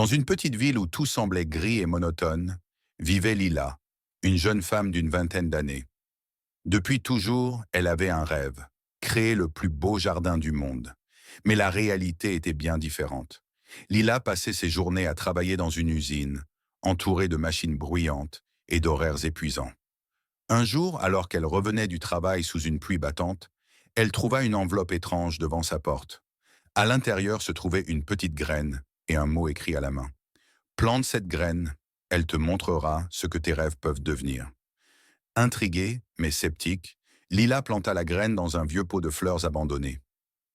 Dans une petite ville où tout semblait gris et monotone, vivait Lila, une jeune femme d'une vingtaine d'années. Depuis toujours, elle avait un rêve, créer le plus beau jardin du monde. Mais la réalité était bien différente. Lila passait ses journées à travailler dans une usine, entourée de machines bruyantes et d'horaires épuisants. Un jour, alors qu'elle revenait du travail sous une pluie battante, elle trouva une enveloppe étrange devant sa porte. À l'intérieur se trouvait une petite graine et un mot écrit à la main. Plante cette graine, elle te montrera ce que tes rêves peuvent devenir. Intriguée, mais sceptique, Lila planta la graine dans un vieux pot de fleurs abandonné.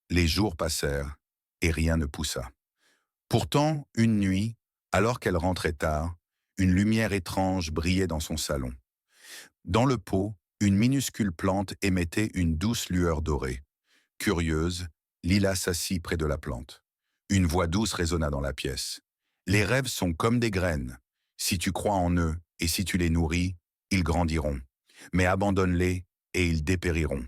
Les jours passèrent et rien ne poussa. Pourtant, une nuit, alors qu'elle rentrait tard, une lumière étrange brillait dans son salon. Dans le pot, une minuscule plante émettait une douce lueur dorée. Curieuse, Lila s'assit près de la plante. Une voix douce résonna dans la pièce. Les rêves sont comme des graines. Si tu crois en eux et si tu les nourris, ils grandiront. Mais abandonne-les et ils dépériront.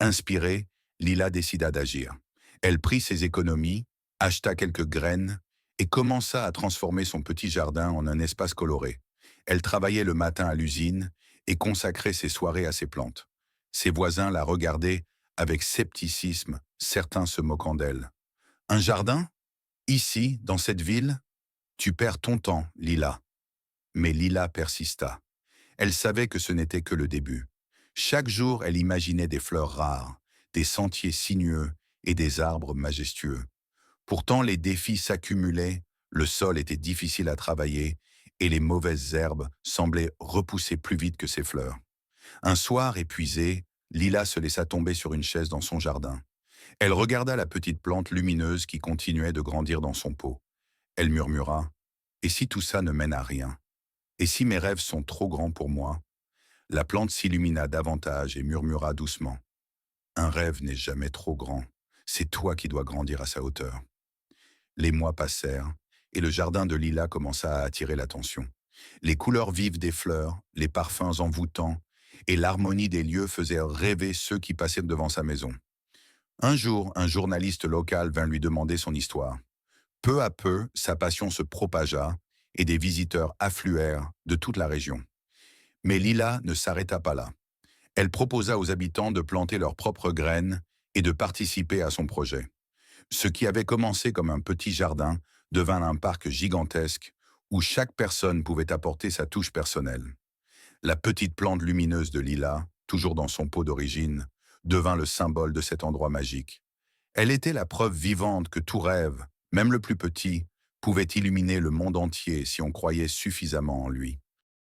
Inspirée, Lila décida d'agir. Elle prit ses économies, acheta quelques graines et commença à transformer son petit jardin en un espace coloré. Elle travaillait le matin à l'usine et consacrait ses soirées à ses plantes. Ses voisins la regardaient avec scepticisme, certains se moquant d'elle. Un jardin? Ici, dans cette ville? Tu perds ton temps, Lila. Mais Lila persista. Elle savait que ce n'était que le début. Chaque jour, elle imaginait des fleurs rares, des sentiers sinueux et des arbres majestueux. Pourtant, les défis s'accumulaient, le sol était difficile à travailler et les mauvaises herbes semblaient repousser plus vite que ses fleurs. Un soir, épuisée, Lila se laissa tomber sur une chaise dans son jardin. Elle regarda la petite plante lumineuse qui continuait de grandir dans son pot. Elle murmura, « Et si tout ça ne mène à rien? Et si mes rêves sont trop grands pour moi ?» La plante s'illumina davantage et murmura doucement, « Un rêve n'est jamais trop grand. C'est toi qui dois grandir à sa hauteur. » Les mois passèrent, et le jardin de Lila commença à attirer l'attention. Les couleurs vives des fleurs, les parfums envoûtants, et l'harmonie des lieux faisaient rêver ceux qui passaient devant sa maison. Un jour, un journaliste local vint lui demander son histoire. Peu à peu, sa passion se propagea, et des visiteurs affluèrent de toute la région. Mais Lila ne s'arrêta pas là. Elle proposa aux habitants de planter leurs propres graines et de participer à son projet. Ce qui avait commencé comme un petit jardin devint un parc gigantesque où chaque personne pouvait apporter sa touche personnelle. La petite plante lumineuse de Lila, toujours dans son pot d'origine, devint le symbole de cet endroit magique. Elle était la preuve vivante que tout rêve, même le plus petit, pouvait illuminer le monde entier si on croyait suffisamment en lui.